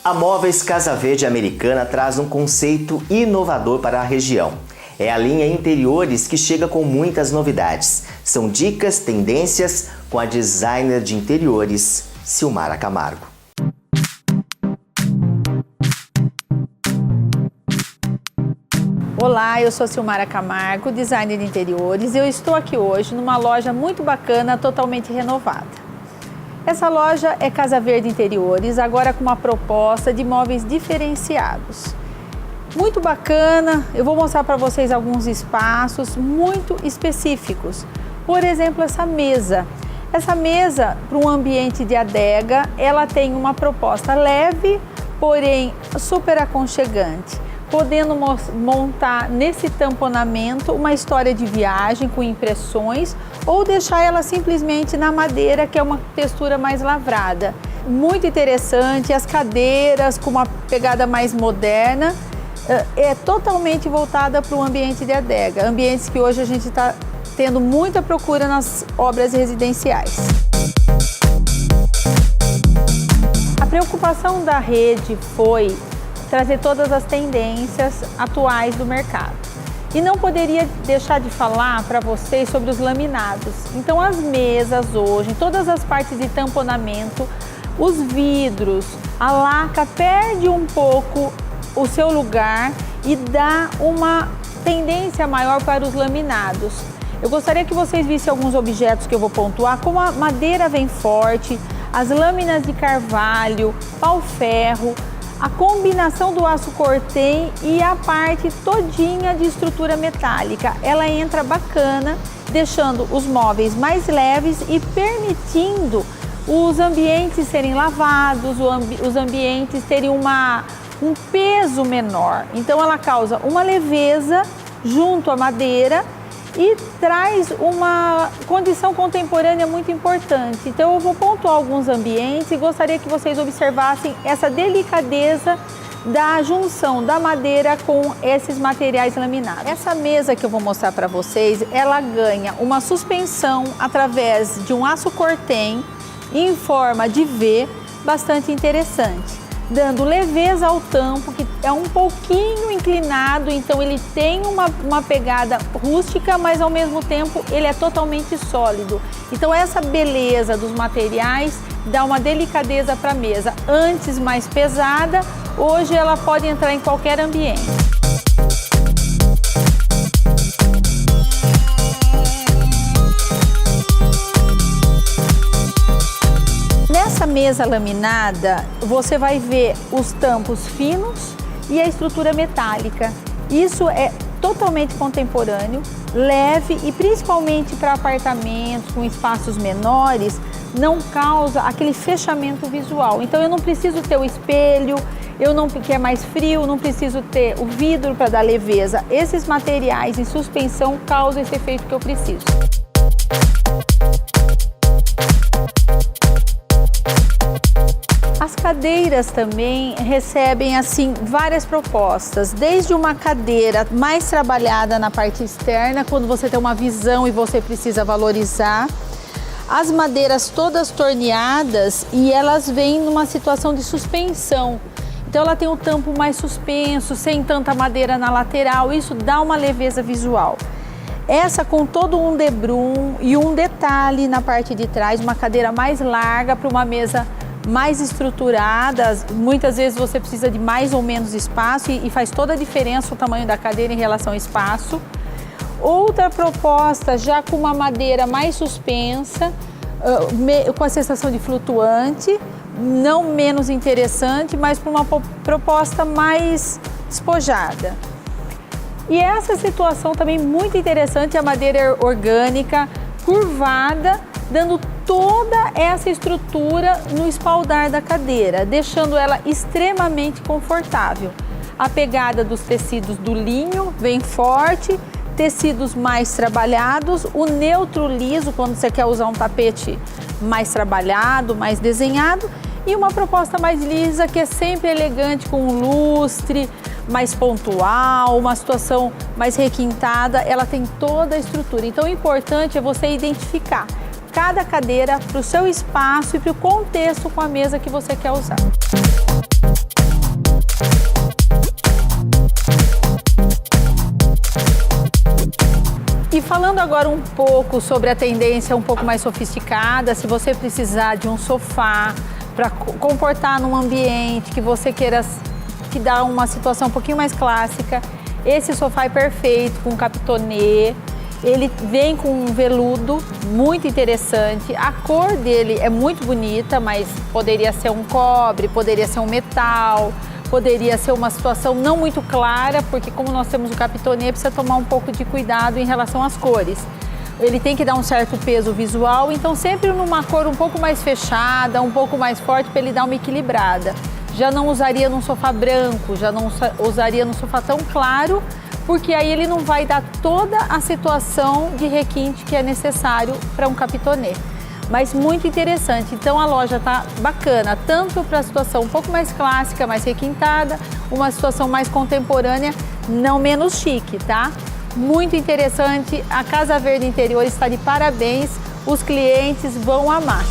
A Móveis Casa Verde Americana traz um conceito inovador para a região. É a linha Interiores que chega com muitas novidades. São dicas, tendências com a designer de interiores, Silmara Camargo. Olá, eu sou Silmara Camargo, designer de interiores, e eu estou aqui hoje numa loja muito bacana, totalmente renovada. Essa loja é Casa Verde Interiores, agora com uma proposta de móveis diferenciados. Muito bacana, eu vou mostrar para vocês alguns espaços muito específicos. Por exemplo, essa mesa. Essa mesa, para um ambiente de adega, ela tem uma proposta leve, porém super aconchegante, podendo montar nesse tamponamento uma história de viagem com impressões ou deixar ela simplesmente na madeira, que é uma textura mais lavrada. Muito interessante, as cadeiras com uma pegada mais moderna, é totalmente voltada para o ambiente de adega, ambientes que hoje a gente está tendo muita procura nas obras residenciais. A preocupação da rede foi trazer todas as tendências atuais do mercado. E não poderia deixar de falar para vocês sobre os laminados. Então as mesas hoje, em todas as partes de tamponamento, os vidros, a laca perde um pouco o seu lugar e dá uma tendência maior para os laminados. Eu gostaria que vocês vissem alguns objetos que eu vou pontuar, como a madeira vem forte, as lâminas de carvalho, pau-ferro, a combinação do aço cortem e a parte todinha de estrutura metálica. Ela entra bacana, deixando os móveis mais leves e permitindo os ambientes serem lavados, os ambientes terem um peso menor. Então ela causa uma leveza junto à madeira e traz uma condição contemporânea muito importante. Então eu vou pontuar alguns ambientes e gostaria que vocês observassem essa delicadeza da junção da madeira com esses materiais laminados. Essa mesa que eu vou mostrar para vocês, ela ganha uma suspensão através de um aço cortem em forma de V, bastante interessante, dando leveza ao tampo, que é um pouquinho inclinado, então ele tem uma pegada rústica, mas ao mesmo tempo ele é totalmente sólido. Então essa beleza dos materiais dá uma delicadeza para a mesa. Antes mais pesada, hoje ela pode entrar em qualquer ambiente. Nessa mesa laminada, você vai ver os tampos finos e a estrutura metálica. Isso é totalmente contemporâneo, leve e principalmente para apartamentos com espaços menores, não causa aquele fechamento visual. Então eu não preciso ter o espelho, que é mais frio, não preciso ter o vidro para dar leveza. Esses materiais em suspensão causam esse efeito que eu preciso. As cadeiras também recebem assim várias propostas, desde uma cadeira mais trabalhada na parte externa, quando você tem uma visão e você precisa valorizar, as madeiras todas torneadas e elas vêm numa situação de suspensão. Então ela tem o tampo mais suspenso, sem tanta madeira na lateral, isso dá uma leveza visual. Essa com todo um debrum e um detalhe na parte de trás, uma cadeira mais larga para uma mesa mais estruturadas, muitas vezes você precisa de mais ou menos espaço e faz toda a diferença o tamanho da cadeira em relação ao espaço. Outra proposta já com uma madeira mais suspensa, com a sensação de flutuante, não menos interessante, mas para uma proposta mais despojada. E essa situação também muito interessante, a madeira orgânica, curvada, dando toda essa estrutura no espaldar da cadeira, deixando ela extremamente confortável. A pegada dos tecidos do linho vem forte, tecidos mais trabalhados, o neutro liso, quando você quer usar um tapete mais trabalhado, mais desenhado, e uma proposta mais lisa, que é sempre elegante, com um lustre, mais pontual, uma situação mais requintada, ela tem toda a estrutura. Então o importante é você identificar cada cadeira para o seu espaço e para o contexto com a mesa que você quer usar. Falando agora um pouco sobre a tendência um pouco mais sofisticada, se você precisar de um sofá para comportar num ambiente que você queira que dá uma situação um pouquinho mais clássica, esse sofá é perfeito com capitonê. Ele vem com um veludo muito interessante, a cor dele é muito bonita, mas poderia ser um cobre, poderia ser um metal, poderia ser uma situação não muito clara, porque como nós temos o capitonê, precisa tomar um pouco de cuidado em relação às cores. Ele tem que dar um certo peso visual, então sempre numa cor um pouco mais fechada, um pouco mais forte, para ele dar uma equilibrada. Já não usaria num sofá branco, já não usaria num sofá tão claro, porque aí ele não vai dar toda a situação de requinte que é necessário para um capitonê. Mas muito interessante, então a loja está bacana, tanto para a situação um pouco mais clássica, mais requintada, uma situação mais contemporânea, não menos chique, tá? Muito interessante, a Casa Verde Interior está de parabéns, os clientes vão amar.